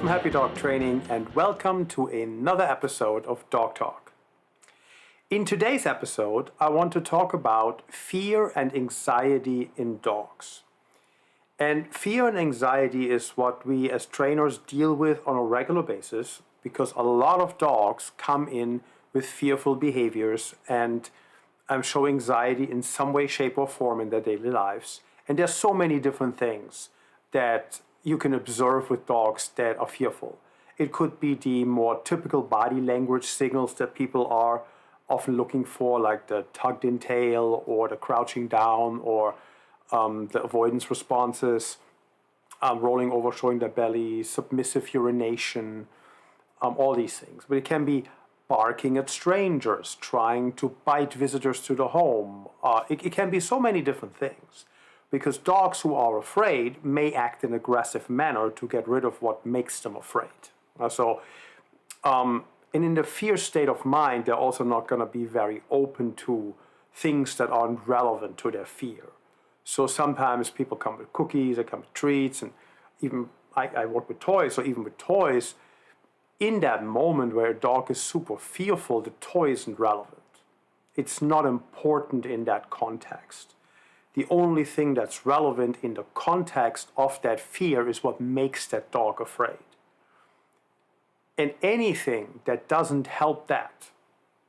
from Happy Dog Training, and welcome to another episode of Dog Talk. In today's episode, I want to talk about fear and anxiety in dogs. And fear and anxiety is what we as trainers deal with on a regular basis because a lot of dogs come in with fearful behaviors and show anxiety in some way, shape, or form in their daily lives. And there's so many different things that you can observe with dogs that are fearful. It could be the more typical body language signals that people are often looking for, like the tugged in tail or the crouching down or the avoidance responses, rolling over, showing their belly, submissive urination, all these things. But it can be barking at strangers, trying to bite visitors to the home. It can be so many different things. Because dogs who are afraid may act in an aggressive manner to get rid of what makes them afraid. And in the fear state of mind, they're also not going to be very open to things that aren't relevant to their fear. So sometimes people come with cookies, they come with treats, and even I work with toys, so even with toys, in that moment where a dog is super fearful, the toy isn't relevant. It's not important in that context. The only thing that's relevant in the context of that fear is what makes that dog afraid. And anything that doesn't help that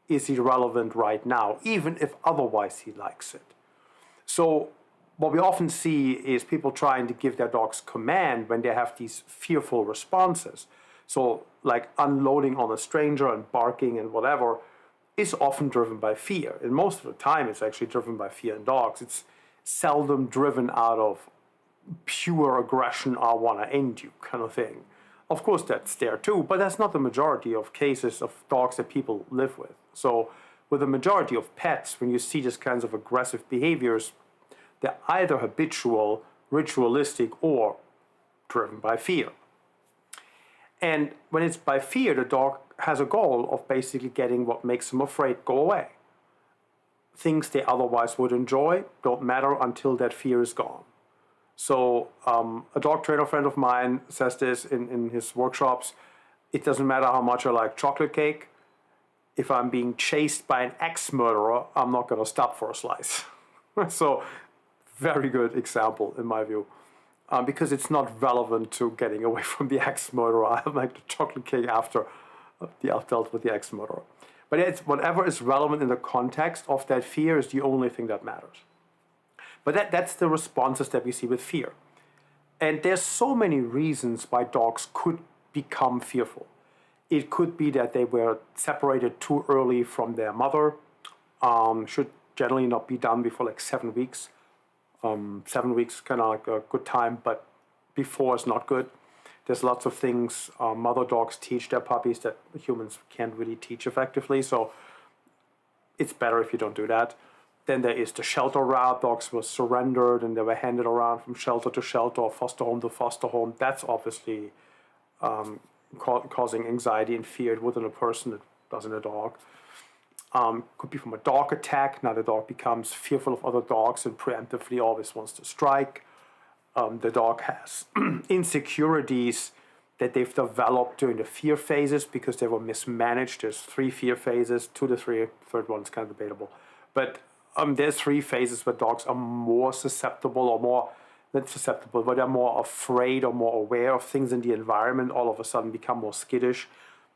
is irrelevant right now, even if otherwise he likes it. So what we often see is people trying to give their dogs command when they have these fearful responses. So like unloading on a stranger and barking and whatever is often driven by fear. And most of the time it's actually driven by fear in dogs. It's seldom driven out of pure aggression, I want to end you kind of thing. Of course that's there too, but that's not the majority of cases of dogs that people live with. So with the majority of pets, when you see these kinds of aggressive behaviors, they're either habitual, ritualistic, or driven by fear. And when it's by fear, the dog has a goal of basically getting what makes them afraid go away. Things they otherwise would enjoy don't matter until that fear is gone. So a dog trainer friend of mine says this in his workshops: it doesn't matter how much I like chocolate cake. If I'm being chased by an ex-murderer, I'm not going to stop for a slice. So very good example in my view. Because it's not relevant to getting away from the ex-murderer. I like the chocolate cake after I've dealt with the ex-murderer. But it's whatever is relevant in the context of that fear is the only thing that matters. But that's the responses that we see with fear. And there's so many reasons why dogs could become fearful. It could be that they were separated too early from their mother. Should generally not be done before like 7 weeks. 7 weeks is kind of like a good time, but before is not good. There's lots of things mother dogs teach their puppies that humans can't really teach effectively, so it's better if you don't do that. Then there is the shelter route. Dogs were surrendered and they were handed around from shelter to shelter or foster home to foster home. That's obviously causing anxiety and fear within a person. It doesn't a dog. Could be from a dog attack. Now the dog becomes fearful of other dogs and preemptively always wants to strike. The dog has insecurities that they've developed during the fear phases because they were mismanaged. There's 3 fear phases, 2 to 3, third one is kind of debatable. But there's 3 phases where dogs are more susceptible or more, not susceptible, but they're more afraid or more aware of things in the environment, all of a sudden become more skittish.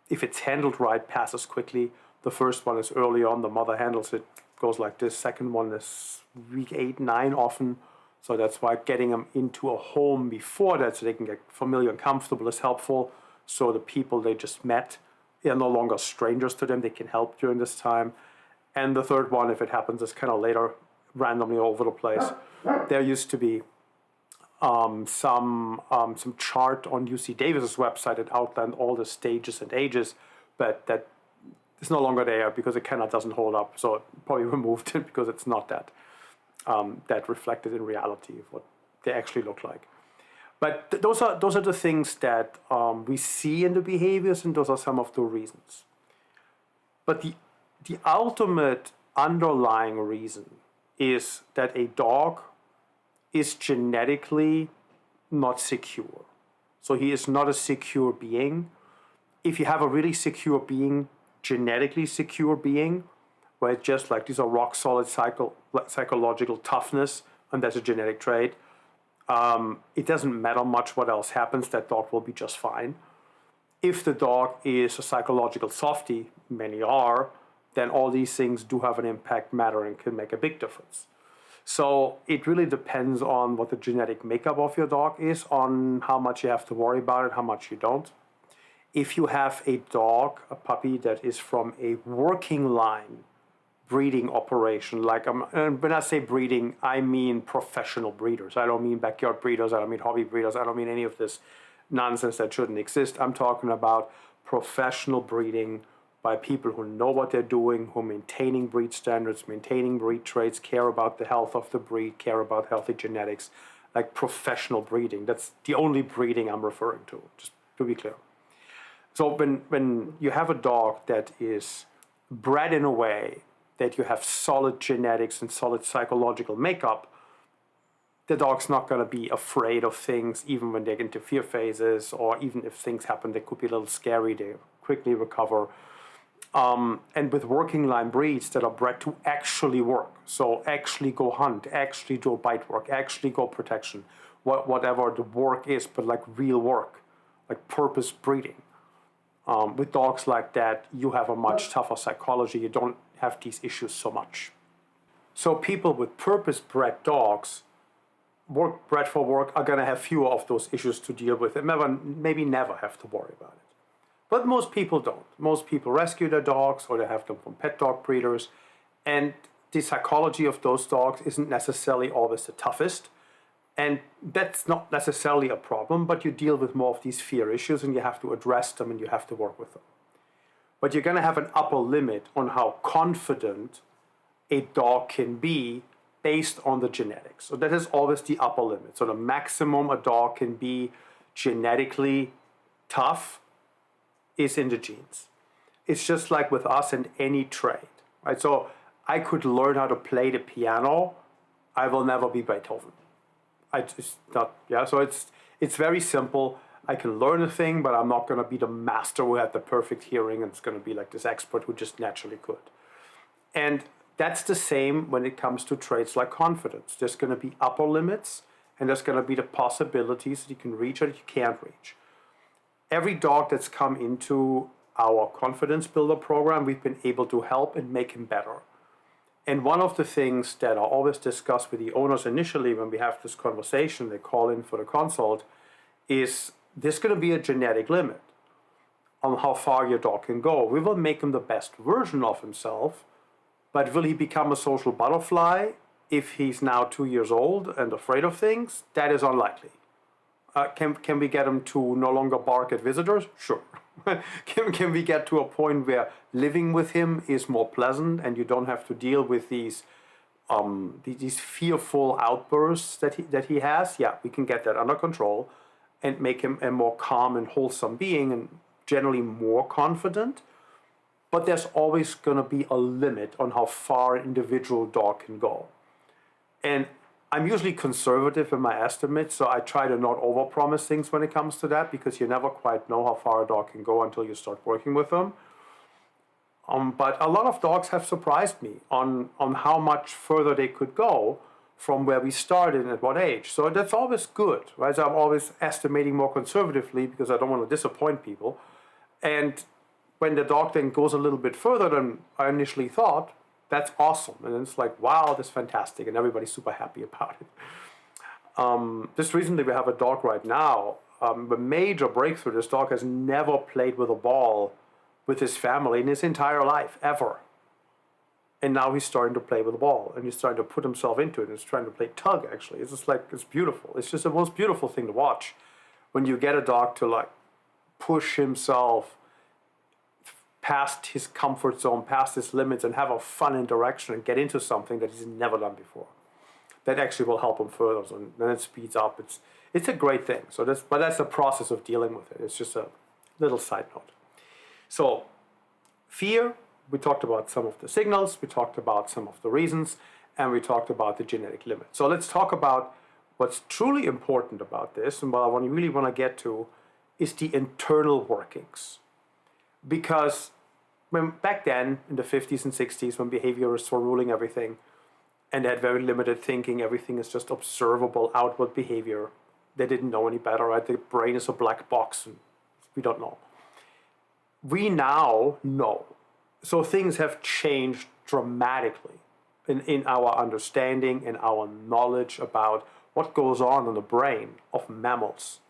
If it's handled right, passes quickly. The first one is early on, the mother handles it, goes like this. Second one is week 8, 9 often. So that's why getting them into a home before that so they can get familiar and comfortable is helpful. So the people they just met are no longer strangers to them. They can help during this time. And the third one, if it happens, is kind of later, randomly all over the place. There used to be some chart on UC Davis's website that outlined all the stages and ages, but that is no longer there because it kind of doesn't hold up. So probably removed it because it's not that reflected in reality of what they actually look like. But those are the things that we see in the behaviors, and those are some of the reasons. But the ultimate underlying reason is that a dog is genetically not secure. So he is not a secure being. If you have a really secure being, genetically secure being, where it's just like these are rock solid psychological toughness, and that's a genetic trait, it doesn't matter much what else happens, that dog will be just fine. If the dog is a psychological softie, many are, then all these things do have an impact, matter, and can make a big difference. So it really depends on what the genetic makeup of your dog is, on how much you have to worry about it, how much you don't. If you have a dog, a puppy that is from a working line breeding operation, like and when I say breeding, I mean professional breeders. I don't mean backyard breeders, I don't mean hobby breeders, I don't mean any of this nonsense that shouldn't exist. I'm talking about professional breeding by people who know what they're doing, who are maintaining breed standards, maintaining breed traits, care about the health of the breed, care about healthy genetics, like professional breeding. That's the only breeding I'm referring to, just to be clear. So when you have a dog that is bred in a way that you have solid genetics and solid psychological makeup, the dog's not going to be afraid of things, even when they get into fear phases, or even if things happen that could be a little scary, they quickly recover. And with working line breeds that are bred to actually work, so actually go hunt, actually do bite work, actually go protection, whatever the work is, but like real work, like purpose breeding. With dogs like that, you have a much tougher psychology. You don't have these issues so much. So people with purpose-bred dogs, bred for work, are going to have fewer of those issues to deal with and maybe never have to worry about it. But most people don't. Most people rescue their dogs, or they have them from pet dog breeders. And the psychology of those dogs isn't necessarily always the toughest. And that's not necessarily a problem, but you deal with more of these fear issues, and you have to address them, and you have to work with them. But you're going to have an upper limit on how confident a dog can be based on the genetics. So that is always the upper limit. So the maximum a dog can be genetically tough is in the genes. It's just like with us and any trade, right? So I could learn how to play the piano. I will never be Beethoven. So it's very simple. I can learn a thing, but I'm not going to be the master who had the perfect hearing, and it's going to be like this expert who just naturally could. And that's the same when it comes to traits like confidence. There's going to be upper limits, and there's going to be the possibilities that you can reach or that you can't reach. Every dog that's come into our confidence builder program, we've been able to help and make him better. And one of the things that are always discussed with the owners initially when we have this conversation, they call in for the consult, is there's going to be a genetic limit on how far your dog can go. We will make him the best version of himself, but will he become a social butterfly if he's now 2 years old and afraid of things? That is unlikely. Can we get him to no longer bark at visitors? Sure. Can we get to a point where living with him is more pleasant and you don't have to deal with these fearful outbursts that he has? Yeah, we can get that under control and make him a more calm and wholesome being, and generally more confident. But there's always going to be a limit on how far an individual dog can go. And I'm usually conservative in my estimates, so I try to not overpromise things when it comes to that, because you never quite know how far a dog can go until you start working with them. But a lot of dogs have surprised me on how much further they could go from where we started and at what age. So that's always good, right? So I'm always estimating more conservatively because I don't want to disappoint people. And when the dog then goes a little bit further than I initially thought, that's awesome. And it's like, wow, that's fantastic. And everybody's super happy about it. Just recently we have a dog right now. A major breakthrough. This dog has never played with a ball with his family in his entire life, ever. And now he's starting to play with the ball, and he's starting to put himself into it, and he's trying to play tug, actually. It's just like, it's beautiful. It's just the most beautiful thing to watch when you get a dog to like push himself past his comfort zone, past his limits, and have a fun interaction and get into something that he's never done before. That actually will help him further, so then it speeds up. It's a great thing. But that's the process of dealing with it. It's just a little side note. So, fear, we talked about some of the signals, we talked about some of the reasons, and we talked about the genetic limit. So let's talk about what's truly important about this, and what I really want to get to is the internal workings. Because back then, in the 50s and 60s, when behaviorists were ruling everything, and they had very limited thinking, everything is just observable outward behavior. They didn't know any better, right? The brain is a black box, and we don't know. We now know. So things have changed dramatically in our understanding and our knowledge about what goes on in the brain of mammals.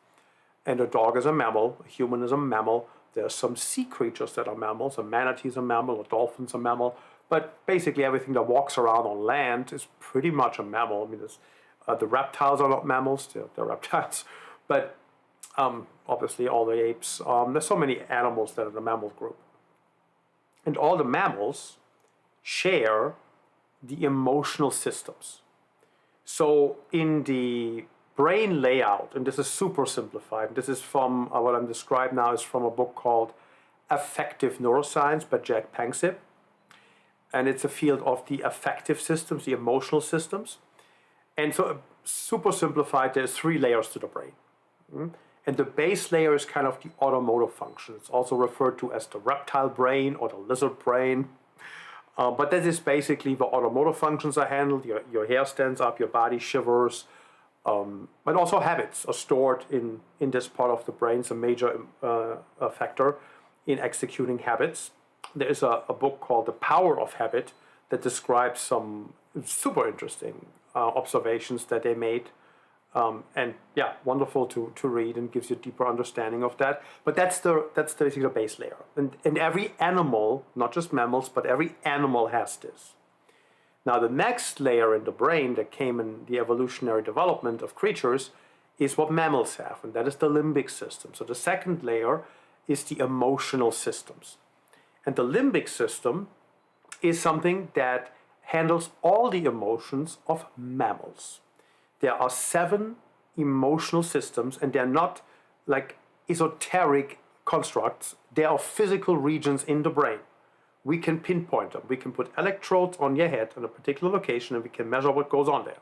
And a dog is a mammal, a human is a mammal. There are some sea creatures that are mammals. A manatee is a mammal, a dolphin's a mammal. But basically everything that walks around on land is pretty much a mammal. I mean, the reptiles are not mammals, they're reptiles. But obviously all the apes. There's so many animals that are the mammal group. And all the mammals share the emotional systems. So in the brain layout, and this is super simplified, this is from what I'm describing now is from a book called Affective Neuroscience by Jack Panksepp. And it's a field of the affective systems, the emotional systems. And so super simplified, there's 3 layers to the brain. And the base layer is kind of the automotive function. It's also referred to as the reptile brain or the lizard brain. But that is basically the automotive functions are handled. Your hair stands up, your body shivers. But also habits are stored in this part of the brain. It's a major factor in executing habits. There is a book called The Power of Habit that describes some super interesting observations that they made. And yeah, wonderful to read and gives you a deeper understanding of that. But that's basically the base layer. And every animal, not just mammals, but every animal has this. Now the next layer in the brain that came in the evolutionary development of creatures is what mammals have, and that is the limbic system. So the second layer is the emotional systems. And the limbic system is something that handles all the emotions of mammals. There are 7 emotional systems, and they're not like esoteric constructs. They are physical regions in the brain. We can pinpoint them. We can put electrodes on your head in a particular location, and we can measure what goes on there.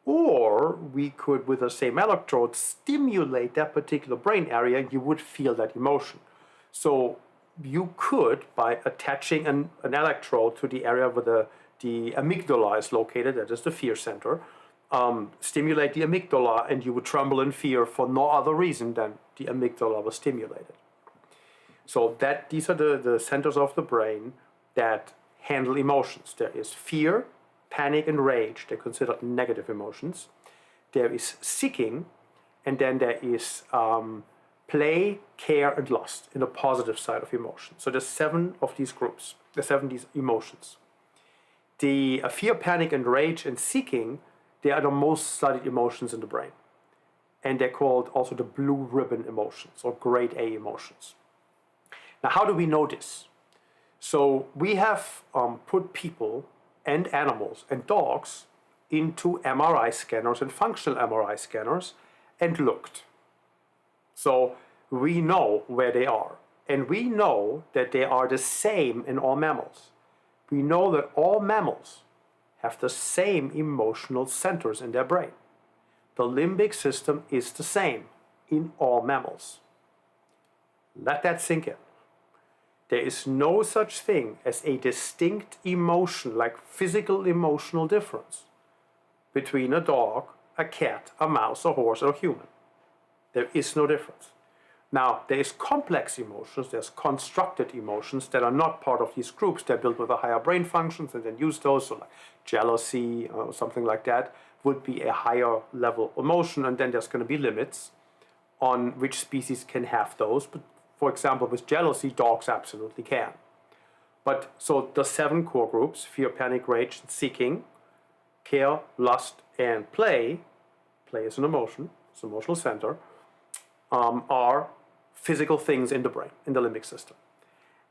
Or we could, with the same electrode, stimulate that particular brain area, and you would feel that emotion. So you could, by attaching an electrode to the area where the amygdala is located, that is the fear center, stimulate the amygdala, and you would tremble in fear for no other reason than the amygdala was stimulated. So these are the centers of the brain that handle emotions. There is fear, panic, and rage. They're considered negative emotions. There is seeking, and then there is play, care, and lust in the positive side of emotion. So there's 7 of these groups. There's 7 of these emotions. The fear, panic, and rage and seeking, they are the most studied emotions in the brain. And they're called also the blue ribbon emotions or grade A emotions. Now, how do we know this? So we have put people and animals and dogs into MRI scanners and functional MRI scanners and looked. So we know where they are. And we know that they are the same in all mammals. We know that all mammals have the same emotional centers in their brain. The limbic system is the same in all mammals. Let that sink in. There is no such thing as a distinct emotion, like physical emotional difference, between a dog, a cat, a mouse, a horse, or a human. There is no difference. Now, there is complex emotions, there's constructed emotions that are not part of these groups. They're built with a higher brain functions and then use those, so like jealousy or something like that would be a higher level emotion, and then there's going to be limits on which species can have those. But for example, with jealousy, dogs absolutely can. But so the 7 core groups, fear, panic, rage, seeking, care, lust, and play is an emotion, it's an emotional center, are physical things in the brain, in the limbic system.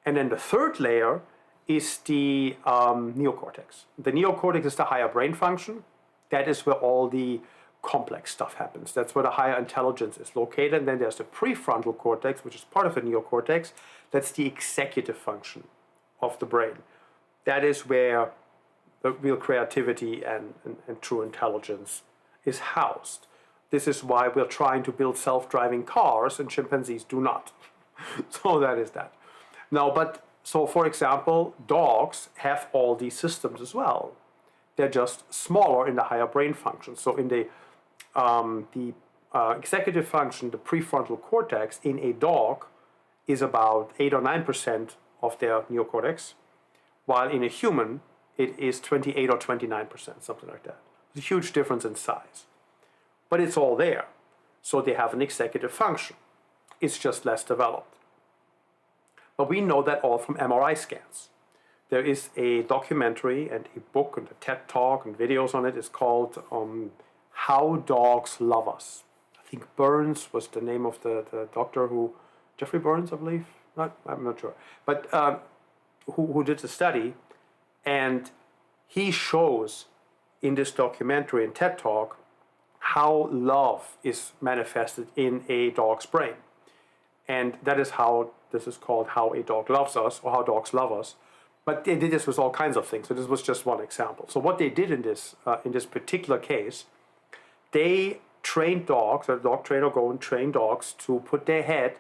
And then the third layer is the neocortex. The neocortex is the higher brain function. That is where all the complex stuff happens. That's where the higher intelligence is located. And then there's the prefrontal cortex, which is part of the neocortex. That's the executive function of the brain. That is where the real creativity and true intelligence is housed. This is why we're trying to build self-driving cars and chimpanzees do not. So that is that. Now, so for example, dogs have all these systems as well. They're just smaller in the higher brain functions. So in the executive function, the prefrontal cortex in a dog is about 8 or 9% of their neocortex, while in a human, it is 28 or 29%, something like that. It's a huge difference in size. But it's all there. So they have an executive function. It's just less developed. But we know that all from MRI scans. There is a documentary and a book and a TED Talk and videos on it. It's called How Dogs Love Us. I think Burns was the name of the doctor who, Jeffrey Burns, I believe? I'm not sure. But who did the study. And he shows in this documentary and TED Talk how love is manifested in a dog's brain. And that is how this is called How a Dog Loves Us, or How Dogs Love Us. But they did this with all kinds of things. So this was just one example. So what they did in this particular case, they trained dogs, a dog trainer go and train dogs to put their head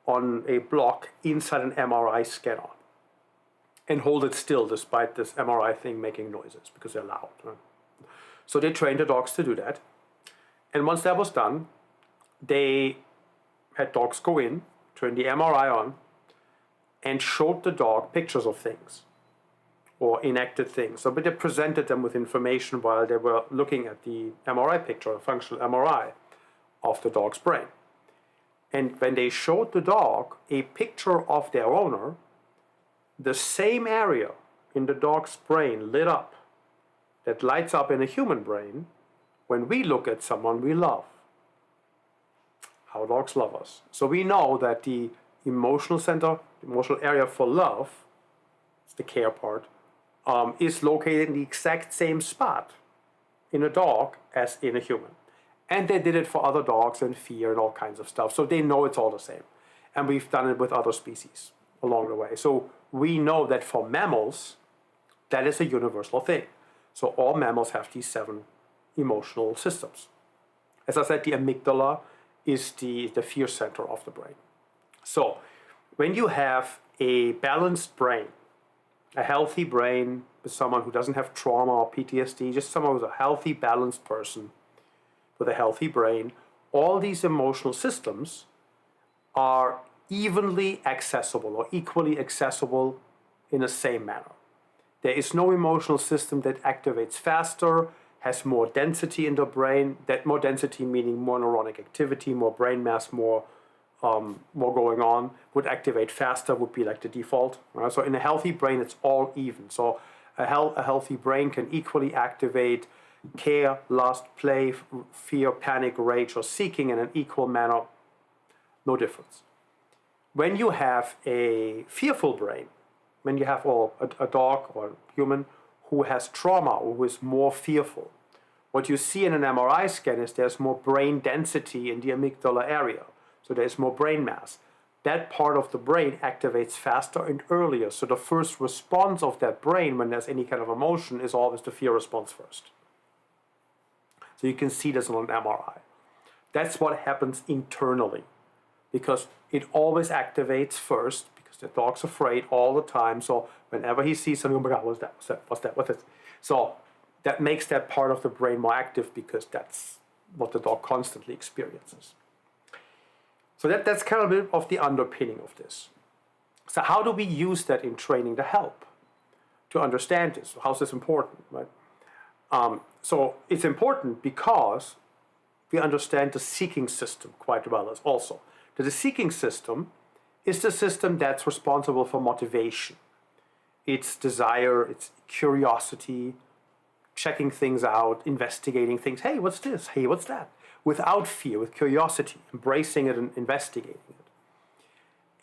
on a block inside an MRI scanner and hold it still despite this MRI thing making noises because they're loud. Right? So they trained the dogs to do that. And once that was done, they had dogs go in, turn the MRI on, and showed the dog pictures of things or enacted things. So but they presented them with information while they were looking at the MRI picture, a functional MRI of the dog's brain. And when they showed the dog a picture of their owner, the same area in the dog's brain lit up that lights up in a human brain when we look at someone we love. How dogs love us. So we know that the emotional center, the emotional area for love, it's the care part, is located in the exact same spot in a dog as in a human. And they did it for other dogs and fear and all kinds of stuff. So they know it's all the same. And we've done it with other species along the way. So we know that for mammals, that is a universal thing. So all mammals have these 7 emotional systems. As I said, the amygdala is the fear center of the brain. So when you have a balanced brain, a healthy brain with someone who doesn't have trauma or PTSD, just someone who's a healthy, balanced person with a healthy brain, all these emotional systems are evenly accessible or equally accessible in the same manner. There is no emotional system that activates faster, has more density in the brain, that more density meaning more neuronic activity, more brain mass, more going on, would activate faster, would be like the default. Right? So in a healthy brain, it's all even. So a healthy brain can equally activate care, lust, play, fear, panic, rage, or seeking in an equal manner, no difference. When you have a fearful brain, when you have a dog or a human who has trauma or who is more fearful, what you see in an MRI scan is there's more brain density in the amygdala area. So there's more brain mass. That part of the brain activates faster and earlier. So the first response of that brain when there's any kind of emotion is always the fear response first. So you can see this on an MRI. That's what happens internally because it always activates first because the dog's afraid all the time. So whenever he sees something, oh my God, what's that? What's this? So that makes that part of the brain more active because that's what the dog constantly experiences. So that's kind of a bit of the underpinning of this. So how do we use that in training to help to understand this? How's this important, right? So it's important because we understand the seeking system quite well as also. The seeking system is the system that's responsible for motivation. It's desire, it's curiosity, checking things out, investigating things. Hey, what's this? Hey, what's that? Without fear, with curiosity, embracing it and investigating it.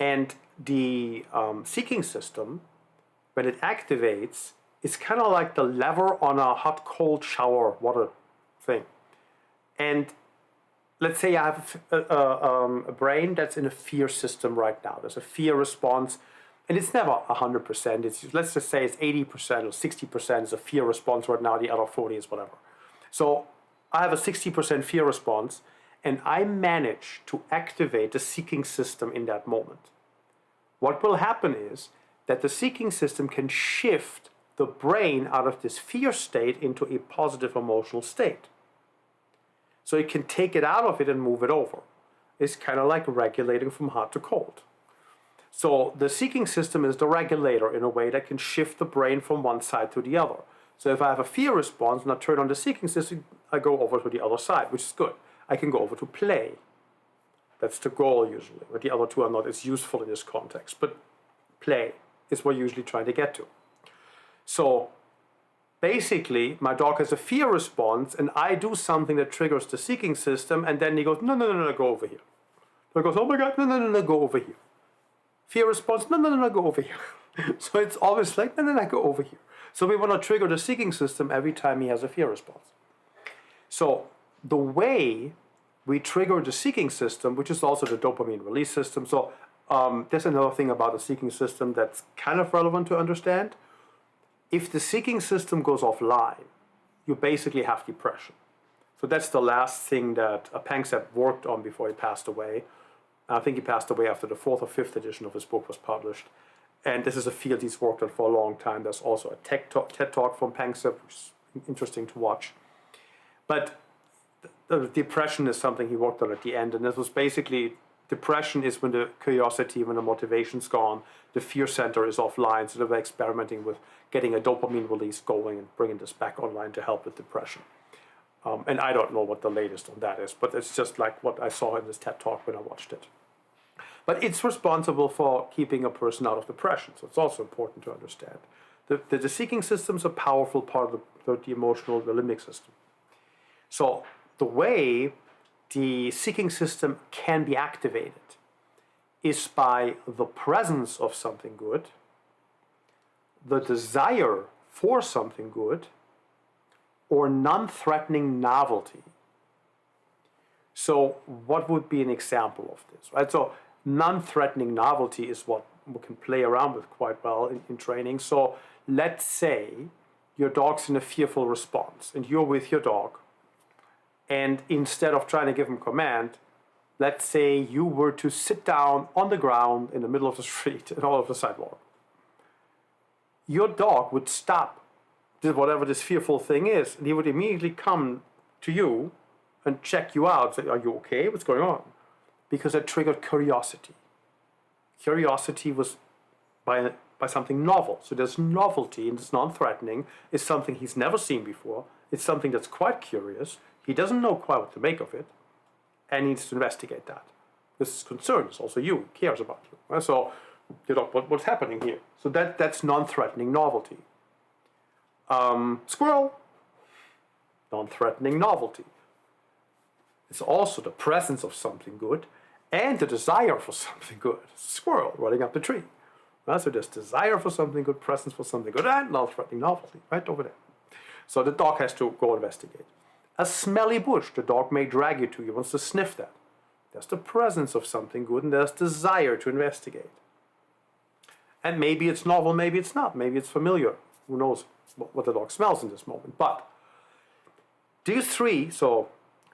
And the seeking system, when it activates, it's kind of like the lever on a hot-cold shower water thing. And let's say I have a brain that's in a fear system right now. There's a fear response, and it's never 100%. Let's just say it's 80% or 60% is a fear response right now. The other 40 is whatever. So I have a 60% fear response, and I manage to activate the seeking system in that moment, what will happen is that the seeking system can shift the brain out of this fear state into a positive emotional state. So it can take it out of it and move it over. It's kind of like regulating from hot to cold. So the seeking system is the regulator in a way that can shift the brain from one side to the other. So if I have a fear response and I turn on the seeking system, I go over to the other side, which is good. I can go over to play. That's the goal usually, but the other two are not as useful in this context. But play is what we're usually trying to get to. So basically, my dog has a fear response, and I do something that triggers the seeking system, and then he goes, no, go over here. So he goes, oh my God, no, go over here. Fear response, no, go over here. So it's always like, no, go over here. So we want to trigger the seeking system every time he has a fear response. So the way we trigger the seeking system, which is also the dopamine release system. So there's another thing about the seeking system that's kind of relevant to understand. If the seeking system goes offline, you basically have depression. So that's the last thing that Panksepp worked on before he passed away. I think he passed away after the 4th or 5th edition of his book was published. And this is a field he's worked on for a long time. There's also a TED Talk from Panksepp, which is interesting to watch. But the depression is something he worked on at the end. And this was basically, depression is when the curiosity, when the motivation's gone, the fear center is offline. So they were experimenting with getting a dopamine release going and bringing this back online to help with depression. And I don't know what the latest on that is, but it's just like what I saw in this TED Talk when I watched it. But it's responsible for keeping a person out of depression, so it's also important to understand. The seeking system is a powerful part of the emotional, the limbic system. So the way the seeking system can be activated is by the presence of something good, the desire for something good, or non-threatening novelty. So what would be an example of this, right? So non-threatening novelty is what we can play around with quite well in training. So let's say your dog's in a fearful response and you're with your dog, and instead of trying to give him command, let's say you were to sit down on the ground in the middle of the street and all of the sidewalk. Your dog would stop whatever this fearful thing is, and he would immediately come to you and check you out, say, are you okay? What's going on? Because it triggered curiosity. Curiosity was by something novel. So there's novelty, and it's non-threatening. It's something he's never seen before. It's something that's quite curious. He doesn't know quite what to make of it, and needs to investigate that. This is concerned. It's also you. He cares about you. So, what's happening here? So that's non-threatening novelty. Squirrel, non-threatening novelty. It's also the presence of something good and the desire for something good. Squirrel running up the tree. So there's desire for something good, presence for something good, and non-threatening novelty right over there. So the dog has to go investigate. A smelly bush, the dog may drag you to. He wants to sniff that. There's the presence of something good, and there's desire to investigate. And maybe it's novel, maybe it's not. Maybe it's familiar. Who knows what the dog smells in this moment. But these three, so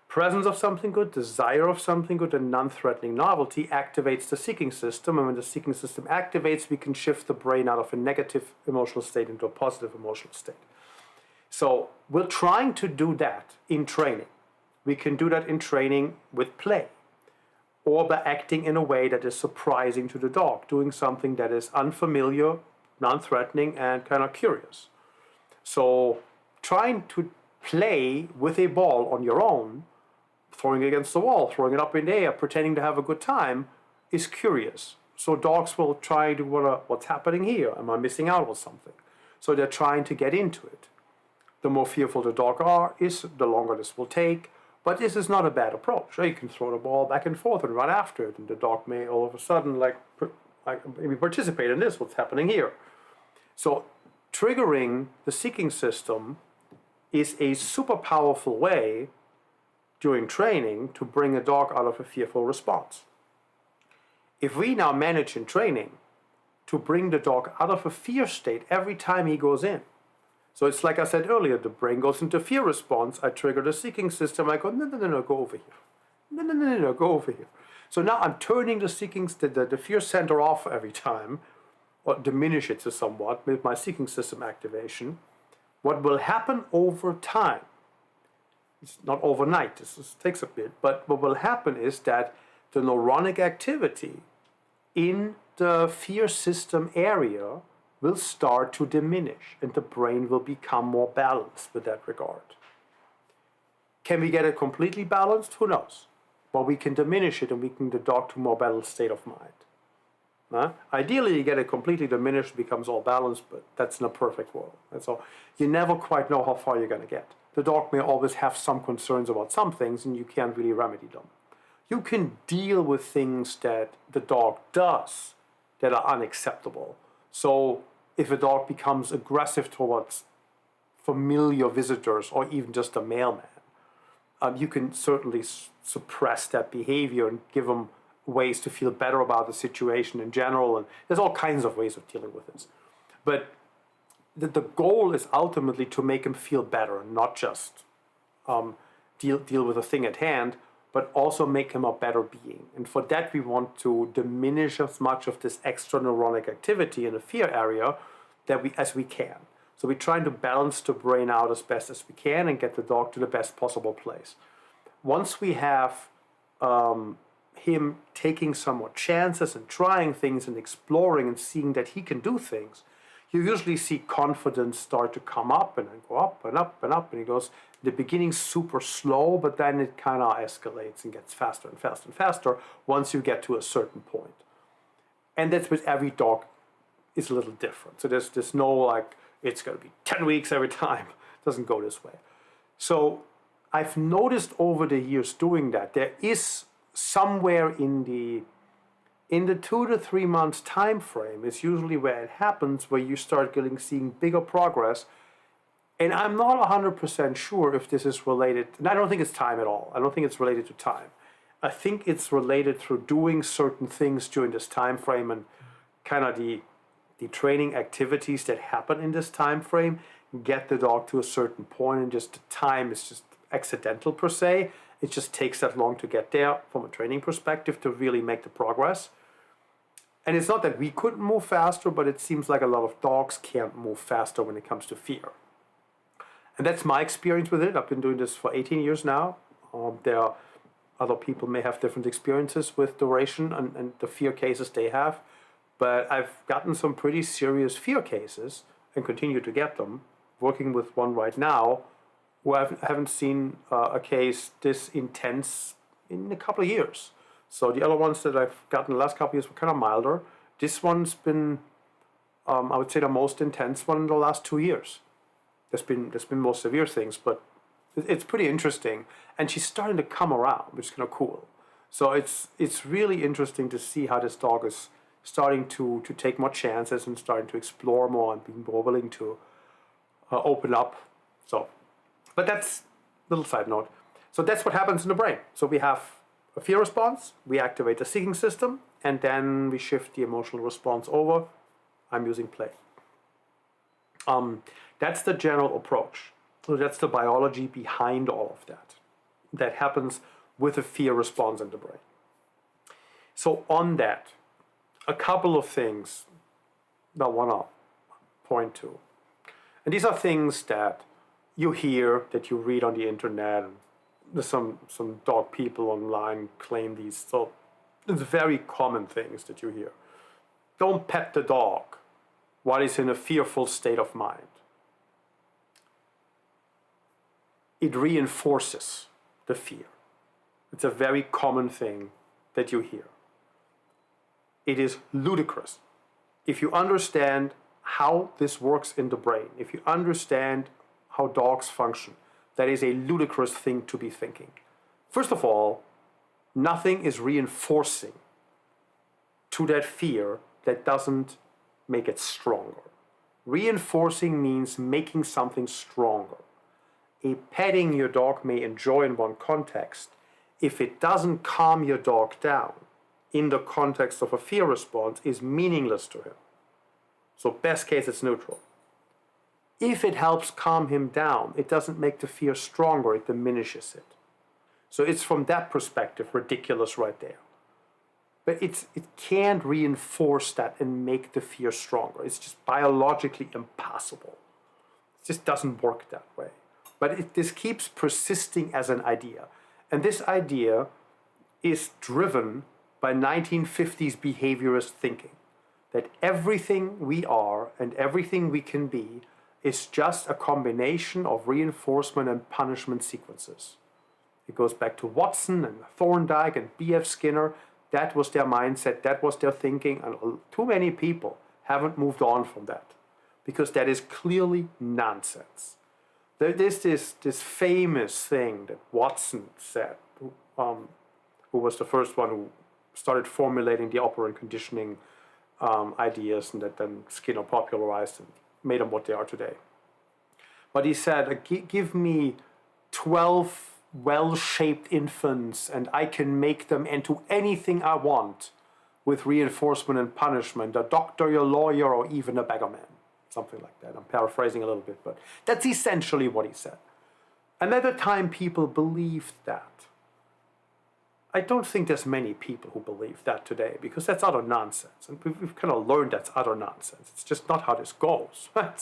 presence of something good, desire of something good, and non-threatening novelty activates the seeking system. And when the seeking system activates, we can shift the brain out of a negative emotional state into a positive emotional state. So we're trying to do that in training. We can do that in training with play, or by acting in a way that is surprising to the dog, doing something that is unfamiliar, non-threatening, and kind of curious. So trying to play with a ball on your own, throwing it against the wall, throwing it up in the air, pretending to have a good time, is curious. So dogs will try to, what's happening here? Am I missing out on something? So they're trying to get into it. The more fearful the dog is, the longer this will take. But this is not a bad approach. You can throw the ball back and forth and run after it, and the dog may all of a sudden maybe participate in this, what's happening here. So triggering the seeking system is a super powerful way during training to bring a dog out of a fearful response. If we now manage in training to bring the dog out of a fear state every time he goes in, so it's like I said earlier, the brain goes into fear response, I trigger the seeking system, I go, no, go over here. No, go over here. So now I'm turning the fear center off every time, or diminish it to somewhat with my seeking system activation. What will happen over time, it's not overnight, this takes a bit, but what will happen is that the neuronic activity in the fear system area will start to diminish and the brain will become more balanced with that regard. Can we get it completely balanced? Who knows? Well, we can diminish it and we can get the dog to a more balanced state of mind. Ideally, you get it completely diminished, becomes all balanced, but that's in a perfect world. That's all. You never quite know how far you're going to get. The dog may always have some concerns about some things and you can't really remedy them. You can deal with things that the dog does that are unacceptable. So if a dog becomes aggressive towards familiar visitors or even just a mailman, you can certainly suppress that behavior and give them ways to feel better about the situation in general. And there's all kinds of ways of dealing with this. But the goal is ultimately to make him feel better and not just deal with the thing at hand, but also make him a better being. And for that, we want to diminish as much of this extra neuronic activity in the fear area as we can. So we're trying to balance the brain out as best as we can and get the dog to the best possible place. Once we have him taking some more chances and trying things and exploring and seeing that he can do things, you usually see confidence start to come up and then go up and up and up. And it goes, in the beginning super slow, but then it kind of escalates and gets faster and faster and faster once you get to a certain point. And that's with every dog is a little different. So there's no like, it's going to be 10 weeks every time. It doesn't go this way. So I've noticed over the years doing that, there is somewhere in the 2 to 3 months time frame is usually where it happens, where you start seeing bigger progress. And I'm not 100% sure if this is related, and I don't think it's time at all. I don't think it's related to time. I think it's related through doing certain things during this time frame and kind of the training activities that happen in this time frame get the dog to a certain point, and just the time is just accidental per se. It just takes that long to get there from a training perspective to really make the progress. And it's not that we couldn't move faster, but it seems like a lot of dogs can't move faster when it comes to fear. And that's my experience with it. I've been doing this for 18 years now. There are other people may have different experiences with duration and the fear cases they have. But I've gotten some pretty serious fear cases and continue to get them, working with one right now, who I haven't seen a case this intense in a couple of years. So the other ones that I've gotten the last couple of years were kind of milder. This one's been, I would say, the most intense one in the last 2 years. There's been more severe things, but it's pretty interesting. And she's starting to come around, which is kind of cool. So it's really interesting to see how this dog is starting to take more chances and starting to explore more and being more willing to open up. So, but that's a little side note. So that's what happens in the brain. So we have a fear response, we activate the seeking system, and then we shift the emotional response over. I'm using play. That's the general approach. So that's the biology behind all of that. That happens with a fear response in the brain. So on that, a couple of things that I want to point to. And these are things that you hear, that you read on the internet. And there's some dog people online claim these. So it's very common things that you hear. Don't pet the dog while he's in a fearful state of mind. It reinforces the fear. It's a very common thing that you hear. It is ludicrous. If you understand how this works in the brain, if you understand how dogs function, that is a ludicrous thing to be thinking. First of all, nothing is reinforcing to that fear that doesn't make it stronger. Reinforcing means making something stronger. A petting your dog may enjoy in one context. If it doesn't calm your dog down in the context of a fear response, is meaningless to him. So best case, it's neutral. If it helps calm him down, it doesn't make the fear stronger, it diminishes it. So it's from that perspective ridiculous right there. But it can't reinforce that and make the fear stronger. It's just biologically impossible. It just doesn't work that way. But this keeps persisting as an idea. And this idea is driven by 1950s behaviorist thinking, that everything we are and everything we can be is just a combination of reinforcement and punishment sequences. It goes back to Watson and Thorndike and B.F. Skinner. That was their mindset, that was their thinking, and too many people haven't moved on from that, because that is clearly nonsense. There's this famous thing that Watson said, who was the first one who started formulating the operant conditioning ideas, and that then Skinner popularized and made them what they are today. But he said, give me 12 well-shaped infants and I can make them into anything I want with reinforcement and punishment, a doctor, a lawyer, or even a beggar man. Something like that. I'm paraphrasing a little bit, but that's essentially what he said. And at the time, people believed that. I don't think there's many people who believe that today, because that's utter nonsense. And we've kind of learned that's utter nonsense. It's just not how this goes. Right?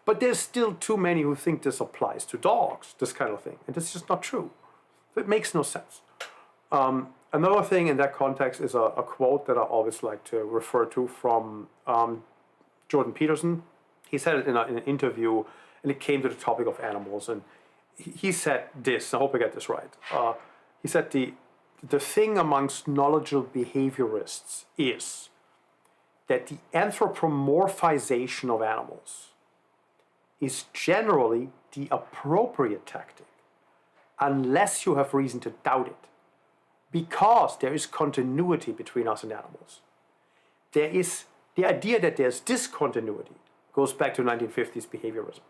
But there's still too many who think this applies to dogs, this kind of thing. And it's just not true. It makes no sense. Another thing in that context is a quote that I always like to refer to from Jordan Peterson. He said it in an interview, and it came to the topic of animals. And he said this, I hope I get this right. He said the thing amongst knowledgeable behaviorists is that the anthropomorphization of animals is generally the appropriate tactic, unless you have reason to doubt it, because there is continuity between us and animals. There is the idea that there's discontinuity goes back to 1950s behaviorism.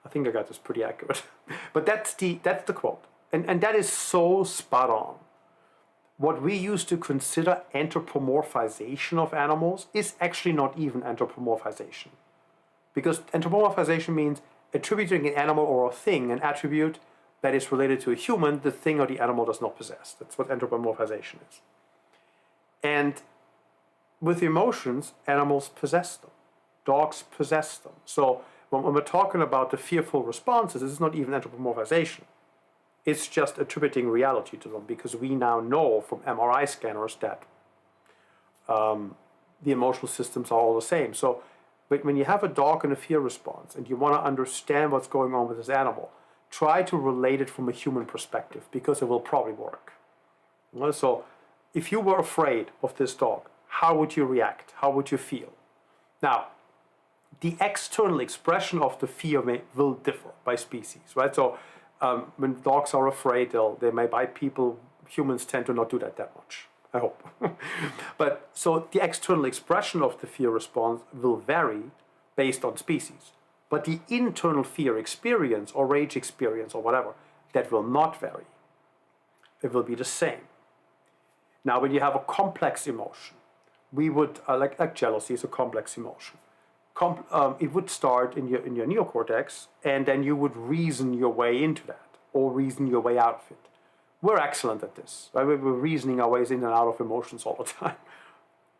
I think I got this pretty accurate. But that's the quote. And that is so spot on. What we used to consider anthropomorphization of animals is actually not even anthropomorphization. Because anthropomorphization means attributing an animal or a thing an attribute that is related to a human the thing or the animal does not possess. That's what anthropomorphization is. And with emotions, animals possess them. Dogs possess them. So when we're talking about the fearful responses, this is not even anthropomorphization. It's just attributing reality to them, because we now know from MRI scanners that the emotional systems are all the same. So but when you have a dog and a fear response and you want to understand what's going on with this animal, try to relate it from a human perspective, because it will probably work. So if you were afraid of this dog, how would you react? How would you feel? Now, the external expression of the fear will differ by species, right? So when dogs are afraid, they may bite people. Humans tend to not do that much, I hope. But so the external expression of the fear response will vary based on species. But the internal fear experience or rage experience or whatever, that will not vary. It will be the same. Now, when you have a complex emotion, we would, like jealousy is a complex emotion. It would start in your neocortex, and then you would reason your way into that, or reason your way out of it. We're excellent at this. Right? We're reasoning our ways in and out of emotions all the time.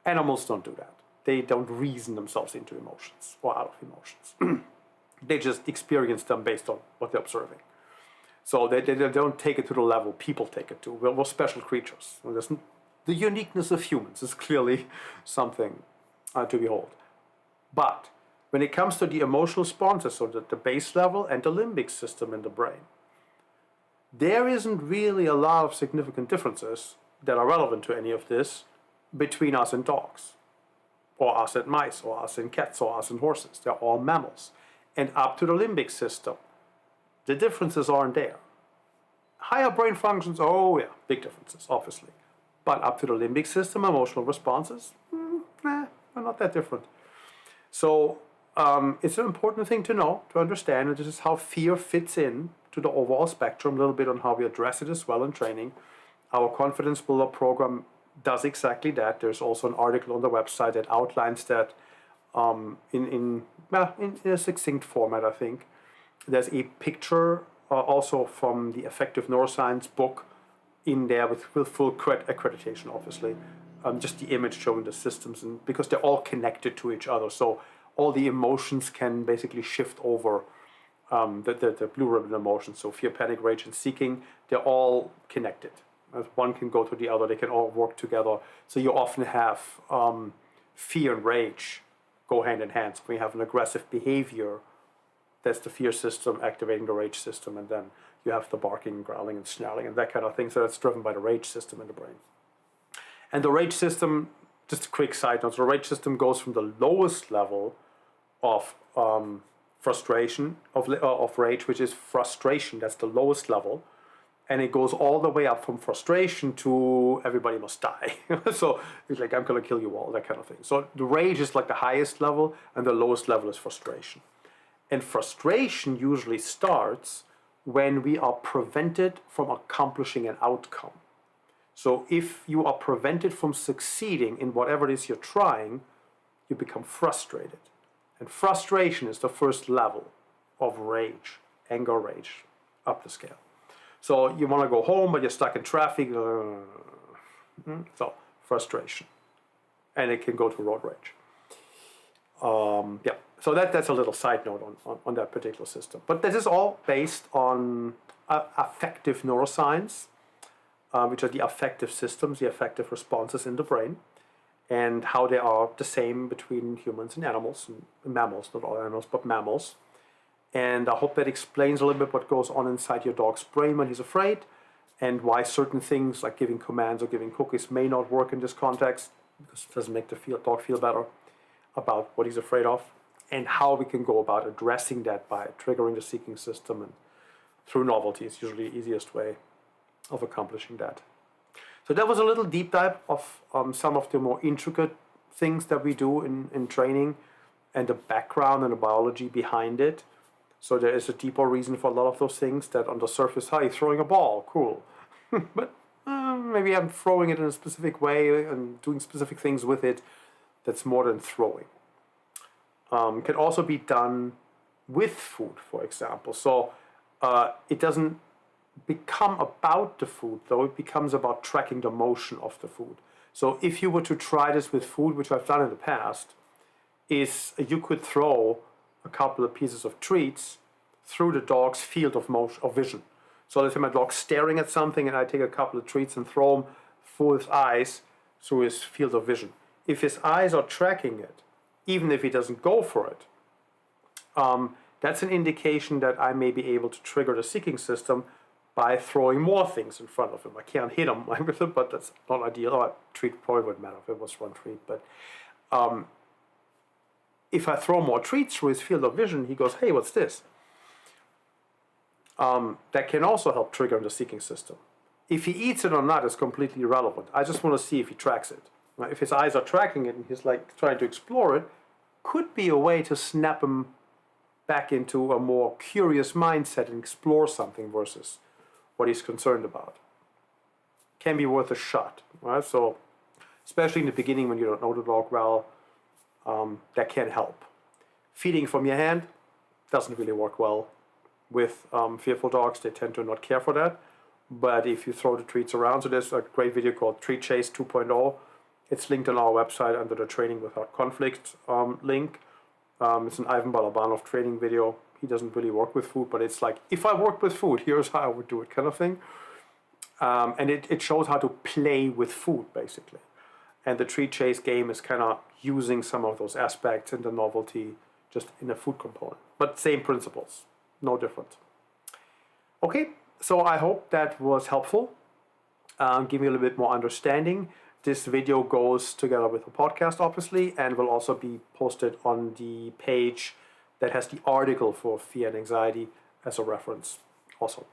Animals don't do that. They don't reason themselves into emotions or out of emotions. They just experience them based on what they're observing. So they don't take it to the level people take it to. We're special creatures. The uniqueness of humans is clearly something to behold. But when it comes to the emotional responses, so the base level and the limbic system in the brain, there isn't really a lot of significant differences that are relevant to any of this between us and dogs, or us and mice, or us and cats, or us and horses. They're all mammals. And up to the limbic system, the differences aren't there. Higher brain functions, oh yeah, big differences, obviously. But up to the limbic system, emotional responses, they're not that different. So it's an important thing to know, to understand, and this is how fear fits in to the overall spectrum, a little bit on how we address it as well in training. Our Confidence Builder program does exactly that. There's also an article on the website that outlines that in a succinct format, I think. There's a picture also from the Affective Neuroscience book in there with full accreditation, obviously. Just the image showing the systems, and because they're all connected to each other, so all the emotions can basically shift over the blue ribbon emotions. So fear, panic, rage, and seeking, they're all connected. As one can go to the other, they can all work together. So you often have fear and rage go hand in hand. So when you have an aggressive behavior, that's the fear system activating the rage system, and then you have the barking, growling, and snarling, and that kind of thing. So that's driven by the rage system in the brain. And the rage system, just a quick side note, the rage system goes from the lowest level of frustration, of rage, which is frustration. That's the lowest level. And it goes all the way up from frustration to everybody must die. So it's like, I'm going to kill you all, that kind of thing. So the rage is like the highest level, and the lowest level is frustration. And frustration usually starts when we are prevented from accomplishing an outcome. So if you are prevented from succeeding in whatever it is you're trying, you become frustrated. And frustration is the first level of rage, anger, rage, up the scale. So you want to go home, but you're stuck in traffic. So frustration. And it can go to road rage. So that's a little side note on that particular system. But this is all based on affective neuroscience, which are the affective systems, the affective responses in the brain, and how they are the same between humans and animals, and mammals, not all animals, but mammals. And I hope that explains a little bit what goes on inside your dog's brain when he's afraid, and why certain things like giving commands or giving cookies may not work in this context, because it doesn't make the dog feel better about what he's afraid of, and how we can go about addressing that by triggering the seeking system, and through novelty is usually the easiest way of accomplishing that. So that was a little deep dive of some of the more intricate things that we do in training, and the background and the biology behind it. So there is a deeper reason for a lot of those things that on the surface, hi, throwing a ball, cool. But maybe I'm throwing it in a specific way and doing specific things with it that's more than throwing. Can also be done with food, for example. So it doesn't become about the food, though. It becomes about tracking the motion of the food. So if you were to try this with food, which I've done in the past, is you could throw a couple of pieces of treats through the dog's field of motion, of vision. So let's say my dog's staring at something, and I take a couple of treats and throw them through his eyes, through his field of vision. If his eyes are tracking it, even if he doesn't go for it, that's an indication that I may be able to trigger the seeking system by throwing more things in front of him. I can't hit him with it, but that's not ideal. A treat probably wouldn't matter if it was one treat, but if I throw more treats through his field of vision, he goes, hey, what's this? That can also help trigger the seeking system. If he eats it or not is completely irrelevant. I just want to see if he tracks it. Now, if his eyes are tracking it and he's like trying to explore it, could be a way to snap him back into a more curious mindset and explore something versus what he's concerned about. Can be worth a shot, right? So, especially in the beginning when you don't know the dog well, that can help. Feeding from your hand doesn't really work well with fearful dogs. They tend to not care for that. But if you throw the treats around, so there's a great video called Treat Chase 2.0. It's linked on our website under the Training Without Conflict link. It's an Ivan Balabanov training video. He doesn't really work with food, but it's like, if I worked with food, here's how I would do it, kind of thing. And it shows how to play with food, basically. And the treat chase game is kind of using some of those aspects and the novelty just in a food component. But same principles, no different. Okay, so I hope that was helpful. Give you a little bit more understanding. This video goes together with the podcast, obviously, and will also be posted on the page that has the article for fear and anxiety as a reference also.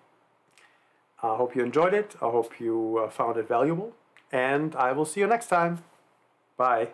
I hope you enjoyed it. I hope you found it valuable. And I will see you next time. Bye.